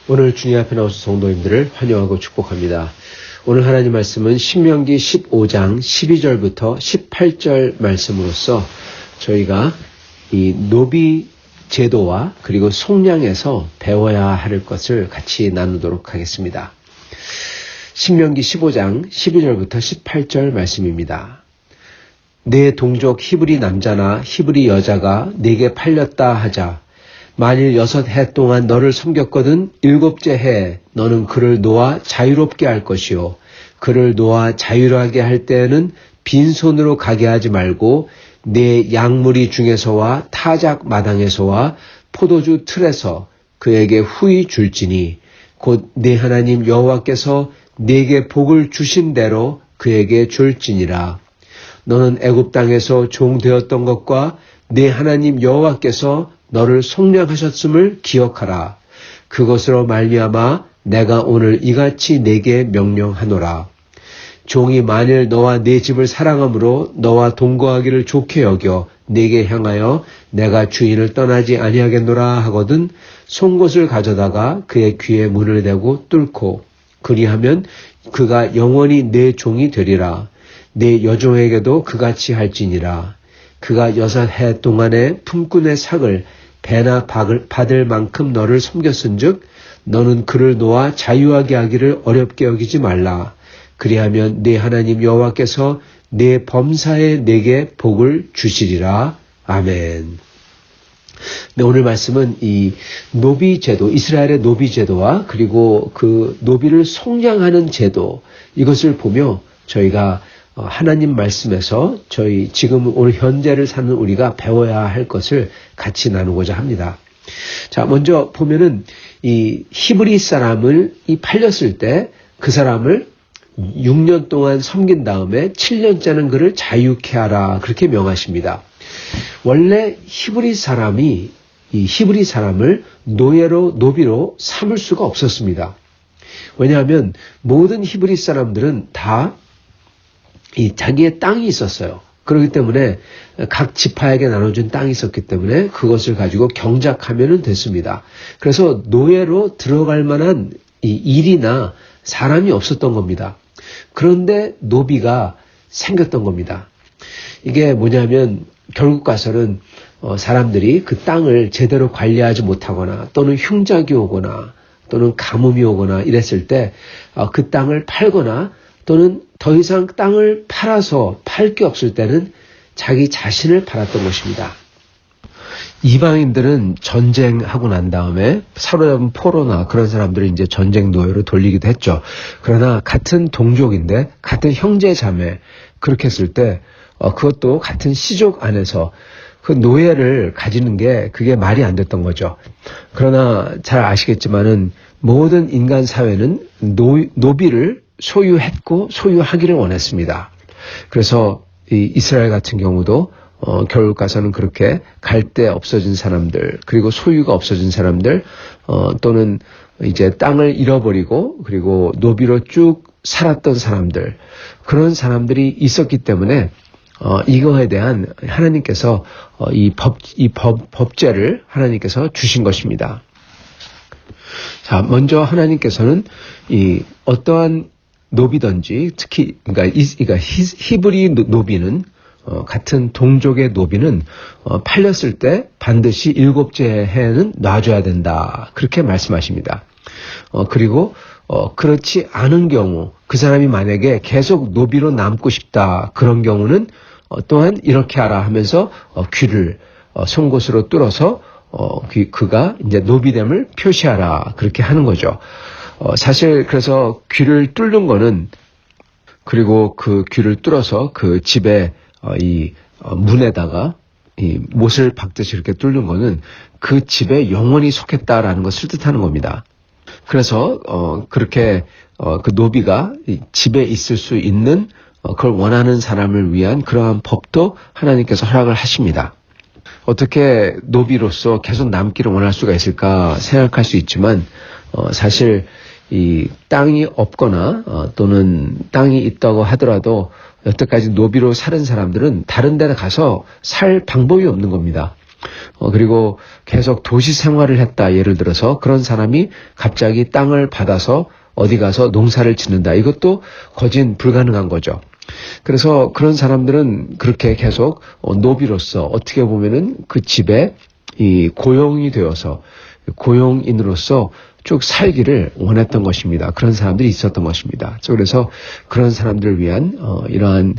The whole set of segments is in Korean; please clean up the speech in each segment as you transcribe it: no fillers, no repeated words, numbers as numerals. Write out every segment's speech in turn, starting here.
오늘 주님 앞에 나오신 성도님들을 환영하고 축복합니다. 오늘 하나님 말씀은 신명기 15장 12절부터 18절 말씀으로써 저희가 이 노비 제도와 그리고 속량에서 배워야 할 것을 같이 나누도록 하겠습니다. 신명기 15장 12절부터 18절 말씀입니다. 내 동족 히브리 남자나 히브리 여자가 내게 팔렸다 하자. 만일 6해 동안 너를 섬겼거든 7째 해 너는 그를 놓아 자유롭게 할 것이요. 그를 놓아 자유하게 할 때에는 빈손으로 가게 하지 말고 내 양무리 중에서와 타작 마당에서와 포도주 틀에서 그에게 후히 줄지니 곧 내 하나님 여호와께서 내게 복을 주신 대로 그에게 줄지니라. 너는 애굽 땅에서 종 되었던 것과 내 하나님 여호와께서 너를 속량하셨음을 기억하라. 그것으로 말미암아 내가 오늘 이같이 내게 명령하노라. 종이 만일 너와 내 집을 사랑함으로 너와 동거하기를 좋게 여겨 내게 향하여 내가 주인을 떠나지 아니하겠노라 하거든 송곳을 가져다가 그의 귀에 문을 대고 뚫고 그리하면 그가 영원히 내 종이 되리라. 내 여종에게도 그같이 할지니라. 그가 6해 동안에 품꾼의 삭을 배나 받을 만큼 너를 섬겼은즉 너는 그를 놓아 자유하게 하기를 어렵게 여기지 말라. 그리하면 네 하나님 여호와께서 내 범사에 내게 복을 주시리라. 아멘. 네, 오늘 말씀은 이 노비 제도, 이스라엘의 노비 제도와 그리고 그 노비를 속량하는 제도, 이것을 보며 저희가 하나님 말씀에서 저희 지금 오늘 현재를 사는 우리가 배워야 할 것을 같이 나누고자 합니다. 자, 먼저 보면은 이 히브리 사람을 팔렸을 때 그 사람을 6년 동안 섬긴 다음에 7년째는 그를 자유케 하라, 그렇게 명하십니다. 원래 히브리 사람이 이 히브리 사람을 노비로 삼을 수가 없었습니다. 왜냐하면 모든 히브리 사람들은 다 자기의 땅이 있었어요. 그렇기 때문에 각 지파에게 나눠준 땅이 있었기 때문에 그것을 가지고 경작하면 됐습니다. 그래서 노예로 들어갈 만한 일이나 사람이 없었던 겁니다. 그런데 노비가 생겼던 겁니다. 이게 뭐냐면 결국 가서는 사람들이 그 땅을 제대로 관리하지 못하거나 또는 흉작이 오거나 또는 가뭄이 오거나 이랬을 때 그 땅을 팔거나 또는 더 이상 땅을 팔아서 팔 게 없을 때는 자기 자신을 팔았던 것입니다. 이방인들은 전쟁하고 난 다음에 사로잡은 포로나 그런 사람들을 이제 전쟁 노예로 돌리기도 했죠. 그러나 같은 동족인데 같은 형제 자매 그렇게 했을 때 그것도 같은 시족 안에서 그 노예를 가지는 게 그게 말이 안 됐던 거죠. 그러나 잘 아시겠지만은 모든 인간 사회는 노비를 소유했고 소유하기를 원했습니다. 그래서 이 이스라엘 같은 경우도 결국 가서는 그렇게 갈 데 없어진 사람들, 그리고 소유가 없어진 사람들, 또는 이제 땅을 잃어버리고 그리고 노비로 쭉 살았던 사람들, 그런 사람들이 있었기 때문에 이거에 대한 하나님께서 이 법제를 하나님께서 주신 것입니다. 자, 먼저 하나님께서는 이 어떠한 노비든지 특히 그러니까 히브리 노비는 같은 동족의 노비는 팔렸을 때 반드시 7째 해에는 놔줘야 된다, 그렇게 말씀하십니다. 그리고 그렇지 않은 경우 그 사람이 만약에 계속 노비로 남고 싶다, 그런 경우는 또한 이렇게 하라 하면서 귀를 송곳으로 뚫어서 그가 이제 노비됨을 표시하라, 그렇게 하는 거죠. 사실 그래서 귀를 뚫는 거는, 그리고 그 귀를 뚫어서 그 집에 이 문에다가 이 못을 박듯이 이렇게 뚫는 거는 그 집에 영원히 속했다라는 것을 뜻하는 겁니다. 그래서 그렇게 그 노비가 이 집에 있을 수 있는 그걸 원하는 사람을 위한 그러한 법도 하나님께서 허락을 하십니다. 어떻게 노비로서 계속 남기를 원할 수가 있을까 생각할 수 있지만 사실 이 땅이 없거나 또는 땅이 있다고 하더라도 여태까지 노비로 살은 사람들은 다른 데 가서 살 방법이 없는 겁니다. 그리고 계속 도시 생활을 했다. 예를 들어서 그런 사람이 갑자기 땅을 받아서 어디 가서 농사를 짓는다. 이것도 거진 불가능한 거죠. 그래서 그런 사람들은 그렇게 계속 노비로서 어떻게 보면은 그 집에 이 고용이 되어서 고용인으로서 쭉 살기를 원했던 것입니다. 그런 사람들이 있었던 것입니다. 그래서 그런 사람들을 위한 이러한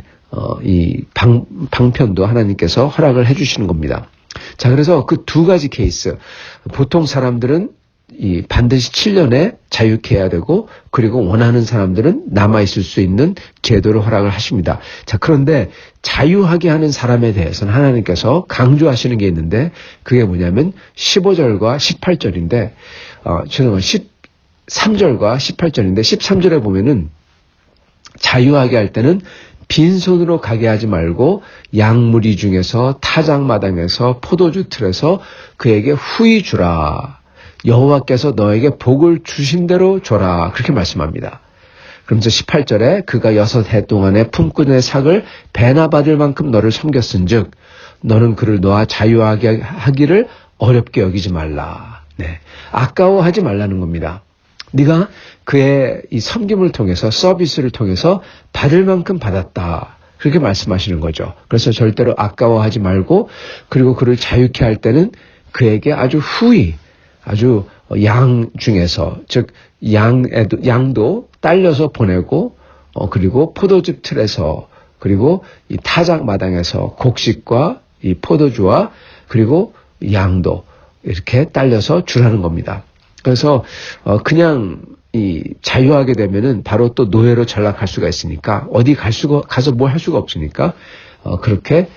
이 방편도 하나님께서 허락을 해주시는 겁니다. 자, 그래서 그 두 가지 케이스, 보통 사람들은 이 반드시 7년에 자유케 해야 되고, 그리고 원하는 사람들은 남아있을 수 있는 제도를 허락을 하십니다. 자, 그런데 자유하게 하는 사람에 대해서는 하나님께서 강조하시는 게 있는데, 그게 뭐냐면 15절과 18절인데, 13절과 18절인데, 13절에 보면은 자유하게 할 때는 빈손으로 가게 하지 말고 양무리 중에서 타작마당에서 포도주 틀에서 그에게 후히 주라. 여호와께서 너에게 복을 주신 대로 줘라. 그렇게 말씀합니다. 그러면서 18절에 그가 6해 동안에 품꾼의 삭을 배나 받을 만큼 너를 섬겼은즉 너는 그를 놓아 자유하게 하기를 어렵게 여기지 말라. 네, 아까워하지 말라는 겁니다. 네가 그의 이 섬김을 통해서 서비스를 통해서 받을 만큼 받았다. 그렇게 말씀하시는 거죠. 그래서 절대로 아까워하지 말고, 그리고 그를 자유케 할 때는 그에게 아주 후히, 아주 양 중에서, 즉 양도 딸려서 보내고, 그리고 포도즙 틀에서, 그리고 이 타작 마당에서 곡식과 이 포도주와 그리고 양도 이렇게 딸려서 주라는 겁니다. 그래서 그냥 이 자유하게 되면은 바로 또 노예로 전락할 수가 있으니까, 어디 가서 뭘 할 수가 없으니까 그렇게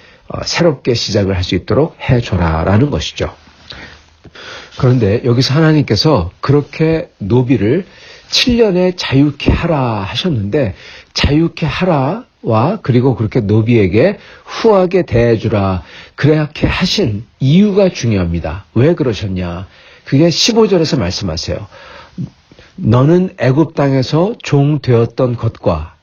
새롭게 시작을 할 수 있도록 해줘라라는 것이죠. 그런데 여기서 하나님께서 그렇게 노비를 7년에 자유케 하라 하셨는데, 자유케 하라와 그리고 그렇게 노비에게 후하게 대해주라 그렇게 하신 이유가 중요합니다. 왜 그러셨냐? 그게 15절에서 말씀하세요. 너는 애굽 땅에서 종 되었던 것과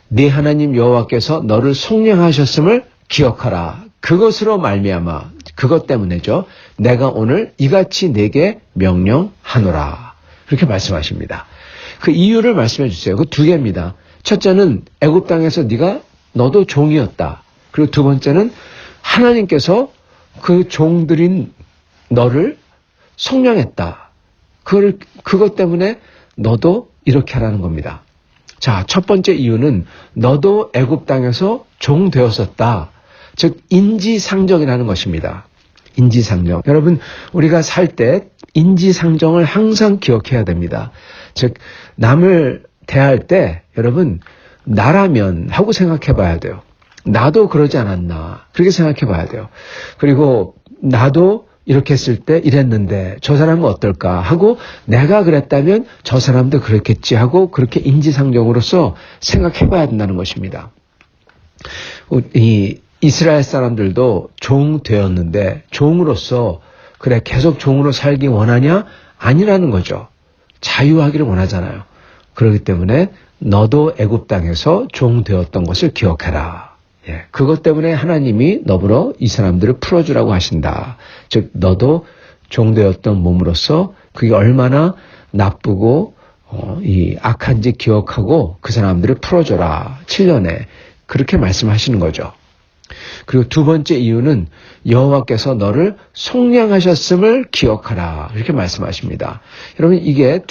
네 하나님 여호와께서 너를 속량하셨음을 기억하라. 그것으로 말미암아, 그것 때문에죠. 내가 오늘 이같이 네게 명령하노라. 그렇게 말씀하십니다. 그 이유를 말씀해 주세요. 그 두 개입니다. 첫째는 애굽 땅에서 너도 종이었다. 그리고 두 번째는 하나님께서 그 종들인 너를 속량했다. 그것 때문에 너도 이렇게 하라는 겁니다. 자, 첫 번째 이유는 너도 애굽 땅에서 종 되었었다. 즉 인지상정이라는 것입니다. 인지상정. 여러분, 우리가 살 때 인지상정을 항상 기억해야 됩니다. 즉 남을 대할 때 여러분, 나라면 하고 생각해 봐야 돼요. 나도 그러지 않았나, 그렇게 생각해 봐야 돼요. 그리고 나도 이렇게 했을 때 이랬는데 저 사람은 어떨까 하고, 내가 그랬다면 저 사람도 그랬겠지 하고, 그렇게 인지상정으로서 생각해 봐야 된다는 것입니다. 이 이스라엘 사람들도 종 되었는데 종으로서 그래 계속 종으로 살기 원하냐? 아니라는 거죠. 자유하기를 원하잖아요. 그렇기 때문에 너도 애굽 땅에서 종 되었던 것을 기억해라. 예, 그것 때문에 하나님이 너부러 이 사람들을 풀어주라고 하신다. 즉 너도 종 되었던 몸으로서 그게 얼마나 나쁘고 이 악한지 기억하고 그 사람들을 풀어줘라. 7년에 그렇게 말씀하시는 거죠. 그리고 두 번째 이유는 여호와께서 너를 속량하셨음을 기억하라. 이렇게 말씀하십니다. 여러분, 이게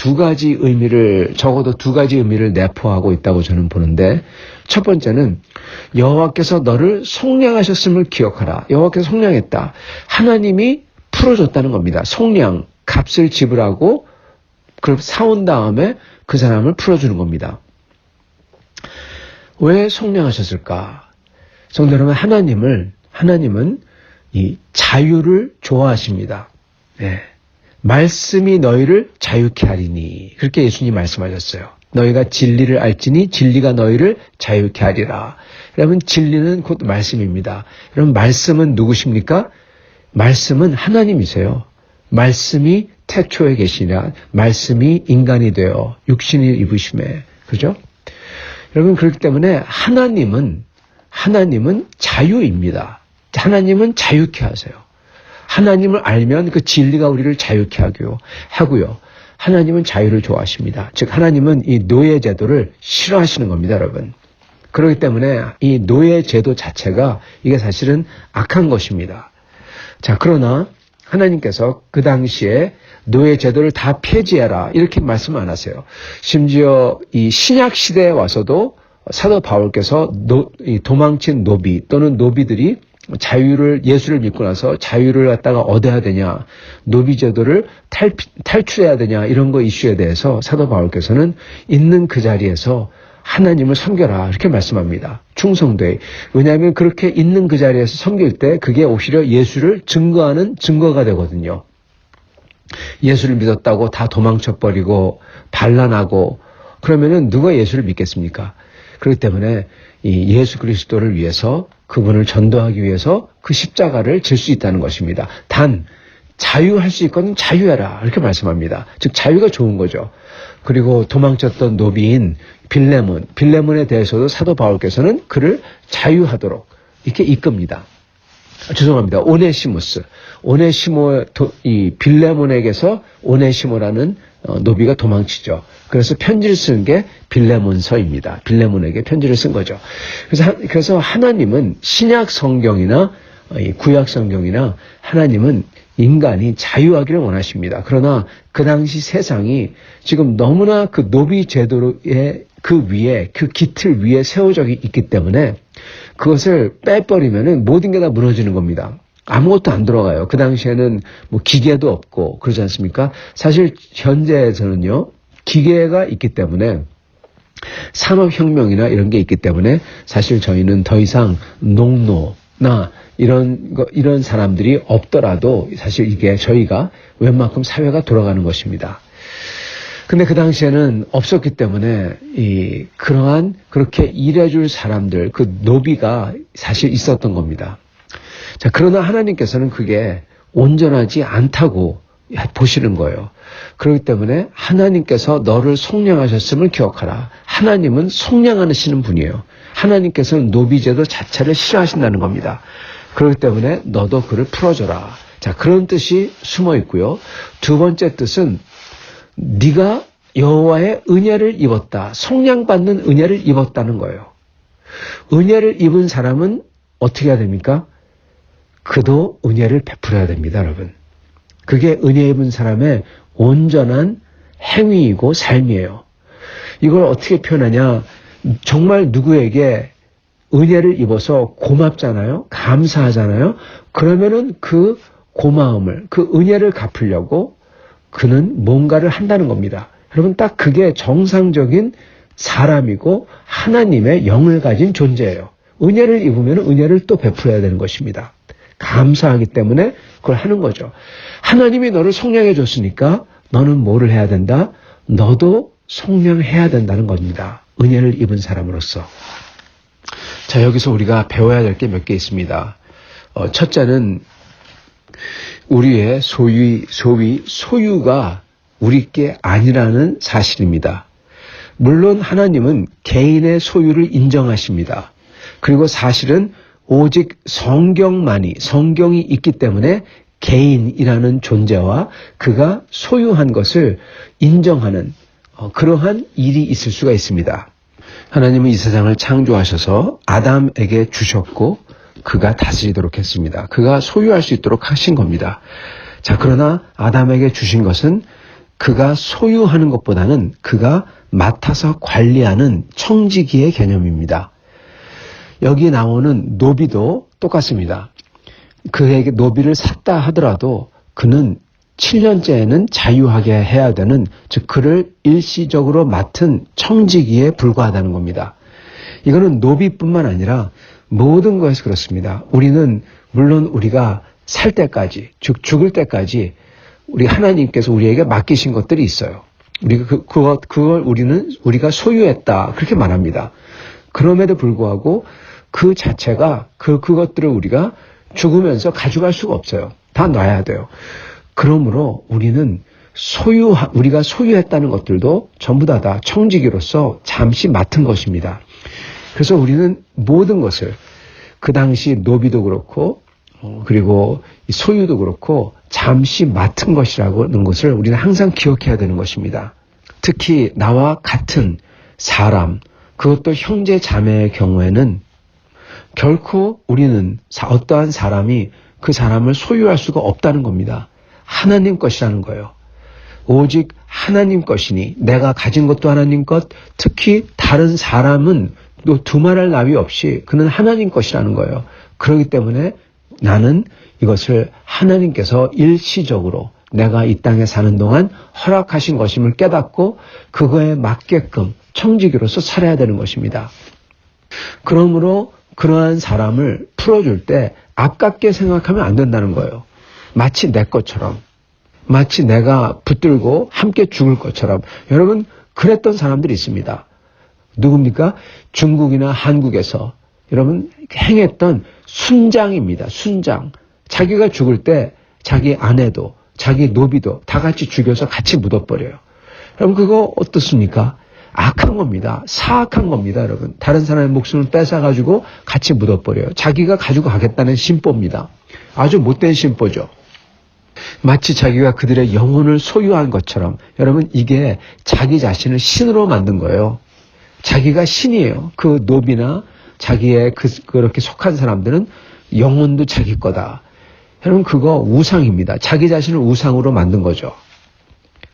적어도 두 가지 의미를 내포하고 있다고 저는 보는데, 첫 번째는 여호와께서 너를 속량하셨음을 기억하라. 여호와께서 속량했다. 하나님이 풀어줬다는 겁니다. 속량, 값을 지불하고 그걸 사온 다음에 그 사람을 풀어주는 겁니다. 왜 속량하셨을까? 성도 여러분, 하나님은 이 자유를 좋아하십니다. 네. 말씀이 너희를 자유케 하리니. 그렇게 예수님 말씀하셨어요. 너희가 진리를 알지니 진리가 너희를 자유케 하리라. 여러분, 진리는 곧 말씀입니다. 여러분, 말씀은 누구십니까? 말씀은 하나님이세요. 말씀이 태초에 계시냐, 말씀이 인간이 되어 육신을 입으심에. 그죠? 여러분, 그렇기 때문에 하나님은 자유입니다. 하나님은 자유케 하세요. 하나님을 알면 그 진리가 우리를 자유케 하고요. 하나님은 자유를 좋아하십니다. 즉 하나님은 이 노예 제도를 싫어하시는 겁니다, 여러분. 그렇기 때문에 이 노예 제도 자체가 이게 사실은 악한 것입니다. 자, 그러나 하나님께서 그 당시에 노예 제도를 다 폐지해라 이렇게 말씀 안 하세요. 심지어 이 신약 시대에 와서도 사도 바울께서 도망친 노비 또는 노비들이 예수를 믿고 나서 자유를 갖다가 얻어야 되냐, 노비 제도를 탈출해야 되냐 이런 거 이슈에 대해서 사도 바울께서는 있는 그 자리에서 하나님을 섬겨라 이렇게 말씀합니다. 충성되. 왜냐하면 그렇게 있는 그 자리에서 섬길 때 그게 오히려 예수를 증거하는 증거가 되거든요. 예수를 믿었다고 다 도망쳐버리고 반란하고 그러면은 누가 예수를 믿겠습니까? 그렇기 때문에 이 예수 그리스도를 위해서 그분을 전도하기 위해서 그 십자가를 질 수 있다는 것입니다. 단 자유할 수 있거든 자유해라 이렇게 말씀합니다. 즉 자유가 좋은 거죠. 그리고 도망쳤던 노비인 빌레몬에 대해서도 사도 바울께서는 그를 자유하도록 이렇게 이끕니다. 죄송합니다. 이 빌레몬에게서 오네시모라는 노비가 도망치죠. 그래서 편지를 쓴 게 빌레몬서입니다. 빌레몬에게 편지를 쓴 거죠. 그래서 하나님은 신약 성경이나 구약 성경이나 하나님은 인간이 자유하기를 원하십니다. 그러나 그 당시 세상이 지금 너무나 그 노비 제도의 그 기틀 위에 세워져 있기 때문에 그것을 빼버리면은 모든 게 다 무너지는 겁니다. 아무것도 안 들어가요. 그 당시에는 뭐 기계도 없고 그러지 않습니까? 사실 현재에서는요, 기계가 있기 때문에 산업혁명이나 이런 게 있기 때문에 사실 저희는 더 이상 농노나 이런 사람들이 없더라도 사실 이게 저희가 웬만큼 사회가 돌아가는 것입니다. 근데 그 당시에는 없었기 때문에 그러한 그렇게 일해줄 사람들, 그 노비가 사실 있었던 겁니다. 자, 그러나 하나님께서는 그게 온전하지 않다고 보시는 거예요. 그렇기 때문에 하나님께서 너를 속량하셨음을 기억하라. 하나님은 속량하시는 분이에요. 하나님께서는 노비제도 자체를 싫어하신다는 겁니다. 그렇기 때문에 너도 그를 풀어줘라. 자, 그런 뜻이 숨어 있고요. 두 번째 뜻은 네가 여호와의 은혜를 입었다. 속량받는 은혜를 입었다는 거예요. 은혜를 입은 사람은 어떻게 해야 됩니까? 그도 은혜를 베풀어야 됩니다, 여러분. 그게 은혜 입은 사람의 온전한 행위이고 삶이에요. 이걸 어떻게 표현하냐? 정말 누구에게 은혜를 입어서 고맙잖아요. 감사하잖아요. 그러면은 그 고마움을, 그 은혜를 갚으려고 그는 뭔가를 한다는 겁니다. 여러분, 딱 그게 정상적인 사람이고 하나님의 영을 가진 존재예요. 은혜를 입으면 은혜를 또 베풀어야 되는 것입니다. 감사하기 때문에 그걸 하는 거죠. 하나님이 너를 속량해 줬으니까 너는 뭐를 해야 된다? 너도 속량해야 된다는 겁니다. 은혜를 입은 사람으로서. 자, 여기서 우리가 배워야 될 게 몇 개 있습니다. 첫째는 우리의 소유가 우리 게 아니라는 사실입니다. 물론 하나님은 개인의 소유를 인정하십니다. 그리고 사실은 오직 성경이 있기 때문에 개인이라는 존재와 그가 소유한 것을 인정하는 그러한 일이 있을 수가 있습니다. 하나님은 이 세상을 창조하셔서 아담에게 주셨고 그가 다스리도록 했습니다. 그가 소유할 수 있도록 하신 겁니다. 자, 그러나 아담에게 주신 것은 그가 소유하는 것보다는 그가 맡아서 관리하는 청지기의 개념입니다. 여기 나오는 노비도 똑같습니다. 그에게 노비를 샀다 하더라도 그는 7년째에는 자유하게 해야 되는, 즉 그를 일시적으로 맡은 청지기에 불과하다는 겁니다. 이거는 노비뿐만 아니라 모든 것에서 그렇습니다. 우리는 물론 우리가 살 때까지, 즉 죽을 때까지 우리 하나님께서 우리에게 맡기신 것들이 있어요. 그걸 우리가 소유했다 그렇게 말합니다. 그럼에도 불구하고 그 자체가 그것들을 우리가 죽으면서 가져갈 수가 없어요. 다 놔야 돼요. 그러므로 우리가 소유했다는 것들도 전부 다 청지기로서 잠시 맡은 것입니다. 그래서 우리는 모든 것을 그 당시 노비도 그렇고 그리고 이 소유도 그렇고 잠시 맡은 것이라는 것을 우리는 항상 기억해야 되는 것입니다. 특히 나와 같은 사람, 그것도 형제 자매의 경우에는 결코 우리는 어떠한 사람이 그 사람을 소유할 수가 없다는 겁니다. 하나님 것이라는 거예요. 오직 하나님 것이니 내가 가진 것도 하나님 것, 특히 다른 사람은 또 두말할 나위 없이 그는 하나님 것이라는 거예요. 그렇기 때문에 나는 이것을 하나님께서 일시적으로 내가 이 땅에 사는 동안 허락하신 것임을 깨닫고 그거에 맞게끔 청지기로서 살아야 되는 것입니다. 그러므로 그러한 사람을 풀어줄 때 아깝게 생각하면 안 된다는 거예요. 마치 내 것처럼, 마치 내가 붙들고 함께 죽을 것처럼. 여러분, 그랬던 사람들이 있습니다. 누굽니까? 중국이나 한국에서 여러분 행했던 순장입니다. 순장. 자기가 죽을 때 자기 아내도 자기 노비도 다 같이 죽여서 같이 묻어버려요. 여러분, 그거 어떻습니까? 악한 겁니다. 사악한 겁니다, 여러분. 다른 사람의 목숨을 뺏어가지고 같이 묻어버려요. 자기가 가지고 가겠다는 심보입니다. 아주 못된 심보죠. 마치 자기가 그들의 영혼을 소유한 것처럼. 여러분, 이게 자기 자신을 신으로 만든 거예요. 자기가 신이에요. 그 노비나 자기의 그렇게 속한 사람들은 영혼도 자기 거다. 여러분, 그거 우상입니다. 자기 자신을 우상으로 만든 거죠.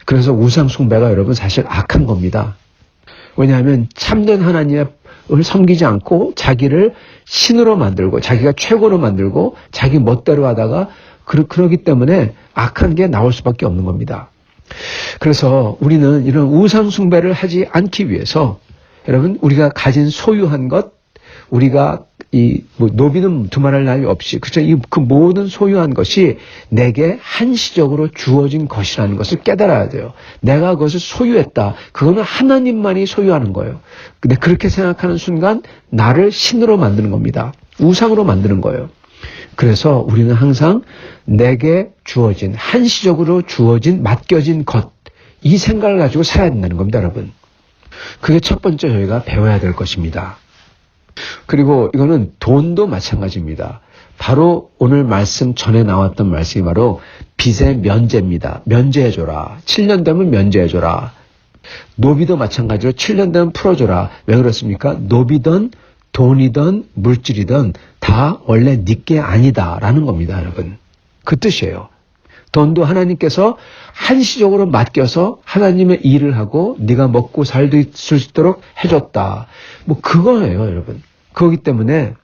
그래서 우상 숭배가 여러분 사실 악한 겁니다. 왜냐하면 참된 하나님을 섬기지 않고 자기를 신으로 만들고 자기가 최고로 만들고 자기 멋대로 하다가 그러기 때문에 악한 게 나올 수밖에 없는 겁니다. 그래서 우리는 이런 우상 숭배를 하지 않기 위해서 여러분, 우리가 가진 소유한 것, 우리가 노비는 두말할 나위 없이, 그쵸? 그 모든 소유한 것이 내게 한시적으로 주어진 것이라는 것을 깨달아야 돼요. 내가 그것을 소유했다. 그거는 하나님만이 소유하는 거예요. 근데 그렇게 생각하는 순간 나를 신으로 만드는 겁니다. 우상으로 만드는 거예요. 그래서 우리는 항상 내게 주어진, 한시적으로 주어진, 맡겨진 것, 이 생각을 가지고 살아야 된다는 겁니다, 여러분. 그게 첫 번째 저희가 배워야 될 것입니다. 그리고 이거는 돈도 마찬가지입니다. 바로 오늘 말씀 전에 나왔던 말씀이 바로 빚의 면제입니다. 면제해줘라. 7년 되면 면제해줘라. 노비도 마찬가지로 7년 되면 풀어줘라. 왜 그렇습니까? 노비든 돈이든 물질이든 다 원래 네게 아니다라는 겁니다, 여러분. 그 뜻이에요. 돈도 하나님께서 한시적으로 맡겨서 하나님의 일을 하고 네가 먹고 살 수 있도록 해줬다. 뭐 그거예요, 여러분. 그렇기 때문에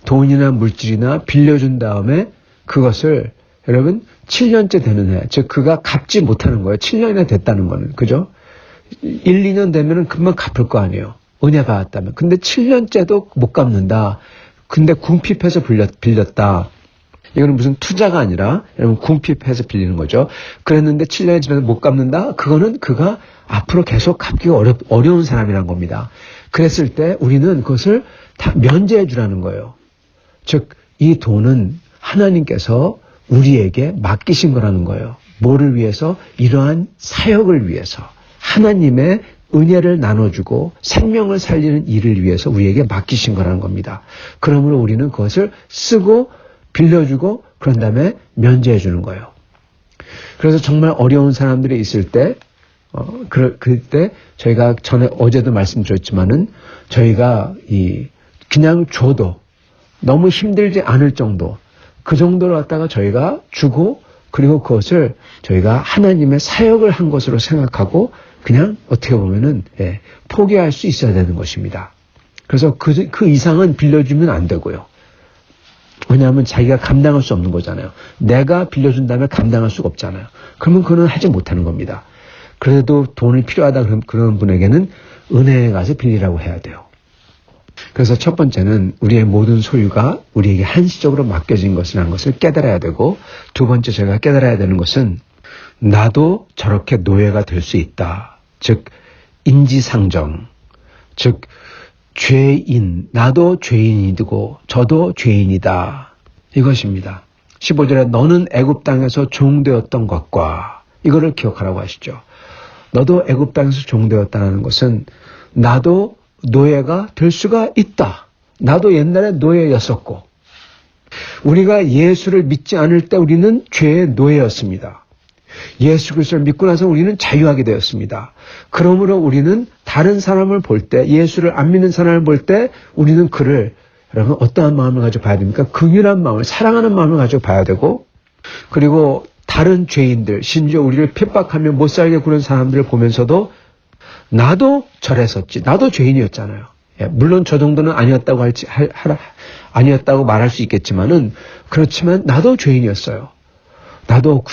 돈이나 물질이나 빌려준 다음에 그것을 여러분 7년째 되는 해, 즉 그가 갚지 못하는 거예요. 7년이나 됐다는 거는. 그죠? 1, 2년 되면은 금방 갚을 거 아니에요. 은혜 받았다면. 근데 7년째도 못 갚는다. 근데 궁핍해서 빌렸다. 이거는 무슨 투자가 아니라 여러분 궁핍해서 빌리는 거죠. 그랬는데 7년이 지나서 못 갚는다? 그거는 그가 앞으로 계속 갚기가 어려운 사람이란 겁니다. 그랬을 때 우리는 그것을 다 면제해 주라는 거예요. 즉, 이 돈은 하나님께서 우리에게 맡기신 거라는 거예요. 뭐를 위해서? 이러한 사역을 위해서. 하나님의 은혜를 나눠주고 생명을 살리는 일을 위해서 우리에게 맡기신 거라는 겁니다. 그러므로 우리는 그것을 쓰고 빌려주고 그런 다음에 면제해 주는 거예요. 그래서 정말 어려운 사람들이 있을 때 그때 저희가 어제도 말씀드렸지만은 저희가 그냥 줘도 너무 힘들지 않을 정도, 그 정도로 갖다가 저희가 주고 그리고 그것을 저희가 하나님의 사역을 한 것으로 생각하고 그냥 어떻게 보면은 포기할 수 있어야 되는 것입니다. 그래서 그 이상은 빌려주면 안 되고요. 왜냐하면 자기가 감당할 수 없는 거잖아요. 내가 빌려준 다음에 감당할 수가 없잖아요. 그러면 그는 하지 못하는 겁니다. 그래도 돈이 필요하다 그런 분에게는 은혜에 가서 빌리라고 해야 돼요. 그래서 첫 번째는 우리의 모든 소유가 우리에게 한시적으로 맡겨진 것이라는 것을 깨달아야 되고, 두 번째 제가 깨달아야 되는 것은 나도 저렇게 노예가 될 수 있다. 즉 인지상정, 즉 죄인, 나도 죄인이고 저도 죄인이다. 이것입니다. 15절에 너는 애굽 땅에서 종되었던 것과, 이거를 기억하라고 하시죠. 너도 애굽 땅에서 종되었다는 것은 나도 노예가 될 수가 있다. 나도 옛날에 노예였었고 우리가 예수를 믿지 않을 때 우리는 죄의 노예였습니다. 예수 그리스도를 믿고 나서 우리는 자유하게 되었습니다. 그러므로 우리는 다른 사람을 볼 때, 예수를 안 믿는 사람을 볼 때 우리는 그를, 여러분 어떠한 마음을 가지고 봐야 됩니까? 긍휼한 마음을, 사랑하는 마음을 가지고 봐야 되고, 그리고 다른 죄인들, 심지어 우리를 핍박하며 못살게 구는 사람들을 보면서도 나도 저랬었지, 나도 죄인이었잖아요. 물론 저 정도는 아니었다고 아니었다고 말할 수 있겠지만은, 그렇지만 나도 죄인이었어요. 나도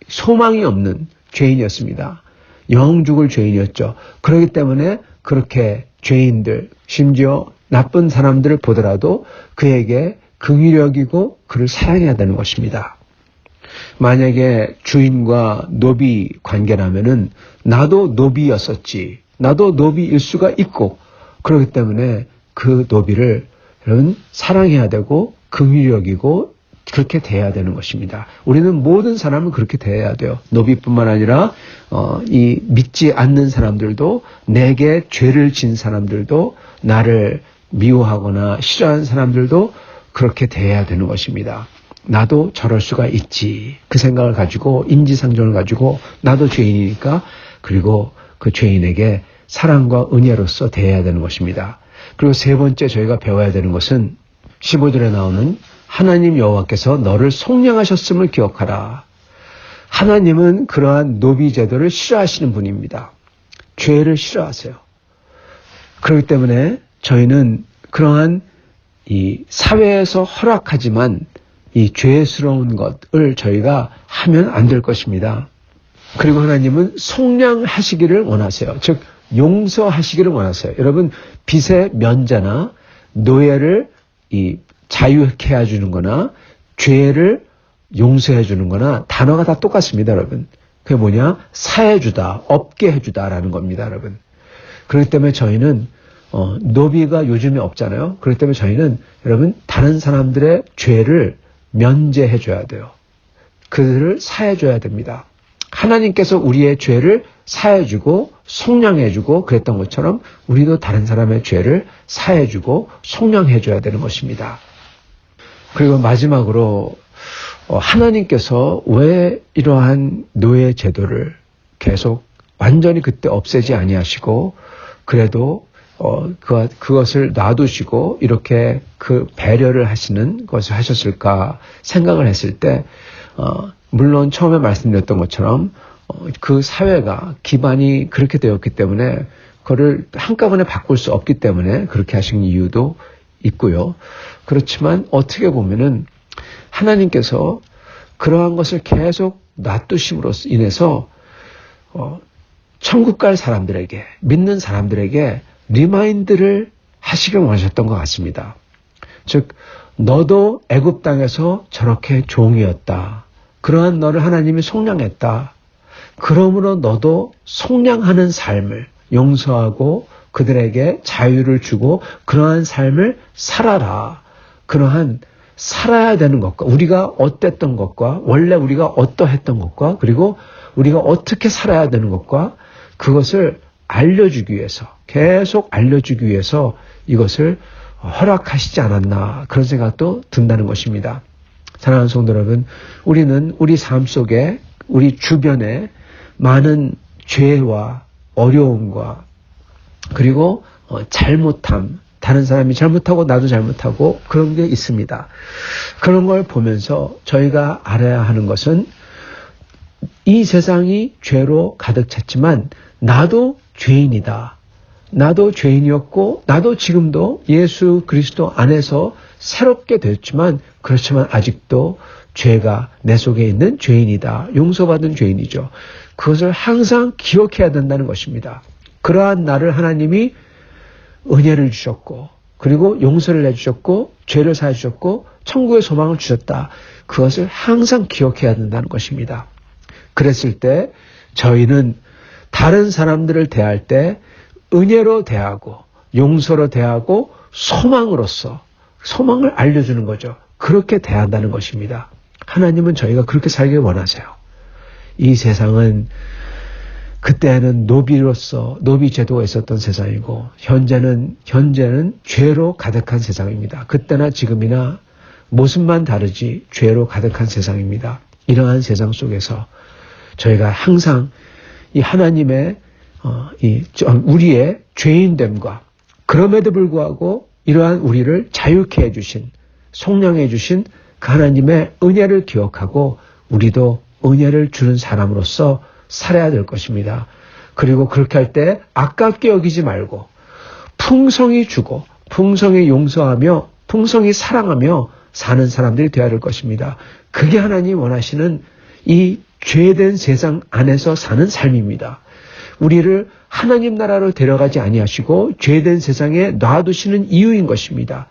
소망이 없는 죄인이었습니다. 영 죽을 죄인이었죠. 그렇기 때문에 그렇게 죄인들, 심지어 나쁜 사람들을 보더라도 그에게 긍휼히 여기고 그를 사랑해야 되는 것입니다. 만약에 주인과 노비 관계라면은 나도 노비였었지, 나도 노비일 수가 있고, 그렇기 때문에 그 노비를 여러분 사랑해야 되고 긍휼히 여기고 그렇게 대해야 되는 것입니다. 우리는 모든 사람을 그렇게 대해야 돼요. 노비뿐만 아니라 이 믿지 않는 사람들도, 내게 죄를 진 사람들도, 나를 미워하거나 싫어하는 사람들도 그렇게 대해야 되는 것입니다. 나도 저럴 수가 있지, 그 생각을 가지고, 인지상정을 가지고 나도 죄인이니까, 그리고 그 죄인에게 사랑과 은혜로서 대해야 되는 것입니다. 그리고 세 번째 저희가 배워야 되는 것은 15절에 나오는 하나님 여호와께서 너를 속량하셨음을 기억하라. 하나님은 그러한 노비 제도를 싫어하시는 분입니다. 죄를 싫어하세요. 그렇기 때문에 저희는 그러한 이 사회에서 허락하지만 이 죄스러운 것을 저희가 하면 안 될 것입니다. 그리고 하나님은 속량하시기를 원하세요. 즉 용서하시기를 원하세요. 여러분, 빚의 면제나 노예를 자유케 해주는 거나 죄를 용서해 주는 거나 단어가 다 똑같습니다, 여러분. 그게 뭐냐? 사해주다, 없게 해주다라는 겁니다, 여러분. 그렇기 때문에 저희는 노비가 요즘에 없잖아요. 그렇기 때문에 저희는 여러분 다른 사람들의 죄를 면제해 줘야 돼요. 그들을 사해 줘야 됩니다. 하나님께서 우리의 죄를 사해 주고 속량해 주고 그랬던 것처럼 우리도 다른 사람의 죄를 사해 주고 속량해 줘야 되는 것입니다. 그리고 마지막으로 하나님께서 왜 이러한 노예 제도를 계속 완전히 그때 없애지 아니하시고 그래도 그것을 놔두시고 이렇게 그 배려를 하시는 것을 하셨을까 생각을 했을 때 물론 처음에 말씀드렸던 것처럼 그 사회가 기반이 그렇게 되었기 때문에 그거를 한꺼번에 바꿀 수 없기 때문에 그렇게 하신 이유도 있고요. 그렇지만 어떻게 보면은 하나님께서 그러한 것을 계속 놔두심으로 인해서 천국 갈 사람들에게, 믿는 사람들에게 리마인드를 하시길 원하셨던 것 같습니다. 즉 너도 애굽 땅에서 저렇게 종이었다. 그러한 너를 하나님이 속량했다. 그러므로 너도 속량하는 삶을 용서하고 그들에게 자유를 주고 그러한 삶을 살아라. 그러한 살아야 되는 것과 우리가 어땠던 것과 원래 우리가 어떠했던 것과 그리고 우리가 어떻게 살아야 되는 것과 그것을 알려주기 위해서 계속 알려주기 위해서 이것을 허락하시지 않았나 그런 생각도 든다는 것입니다. 사랑하는 성도 여러분, 우리는 우리 삶 속에 우리 주변에 많은 죄와 어려움과 그리고 잘못함, 다른 사람이 잘못하고 나도 잘못하고 그런 게 있습니다. 그런 걸 보면서 저희가 알아야 하는 것은 이 세상이 죄로 가득 찼지만 나도 죄인이다. 나도 죄인이었고 나도 지금도 예수 그리스도 안에서 새롭게 됐지만 그렇지만 아직도 죄가 내 속에 있는 죄인이다. 용서받은 죄인이죠. 그것을 항상 기억해야 된다는 것입니다. 그러한 나를 하나님이 은혜를 주셨고 그리고 용서를 해주셨고 죄를 사해 주셨고 천국의 소망을 주셨다. 그것을 항상 기억해야 된다는 것입니다. 그랬을 때 저희는 다른 사람들을 대할 때 은혜로 대하고 용서로 대하고 소망으로서 소망을 알려주는 거죠. 그렇게 대한다는 것입니다. 하나님은 저희가 그렇게 살길 원하세요. 이 세상은 그때는 노비로서 노비 제도가 있었던 세상이고 현재는 죄로 가득한 세상입니다. 그때나 지금이나 모습만 다르지 죄로 가득한 세상입니다. 이러한 세상 속에서 저희가 항상 이 하나님의 우리의 죄인됨과 그럼에도 불구하고 이러한 우리를 자유케 해주신 속량해 주신 그 하나님의 은혜를 기억하고 우리도 은혜를 주는 사람으로서 살아야 될 것입니다. 그리고 그렇게 할 때 아깝게 여기지 말고 풍성히 주고 풍성히 용서하며 풍성히 사랑하며 사는 사람들이 되어야 될 것입니다. 그게 하나님 원하시는 이 죄된 세상 안에서 사는 삶입니다. 우리를 하나님 나라로 데려가지 아니하시고 죄된 세상에 놔두시는 이유인 것입니다.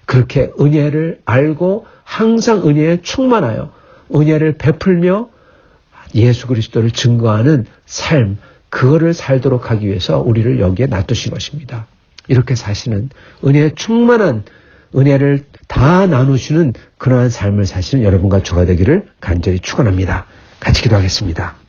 그렇게 은혜를 알고 항상 은혜에 충만하여 은혜를 베풀며 예수 그리스도를 증거하는 삶, 그거를 살도록 하기 위해서 우리를 여기에 놔두신 것입니다. 이렇게 사시는 은혜에 충만한 은혜를 다 나누시는 그러한 삶을 사시는 여러분과 저가 되기를 간절히 축원합니다. 같이 기도하겠습니다.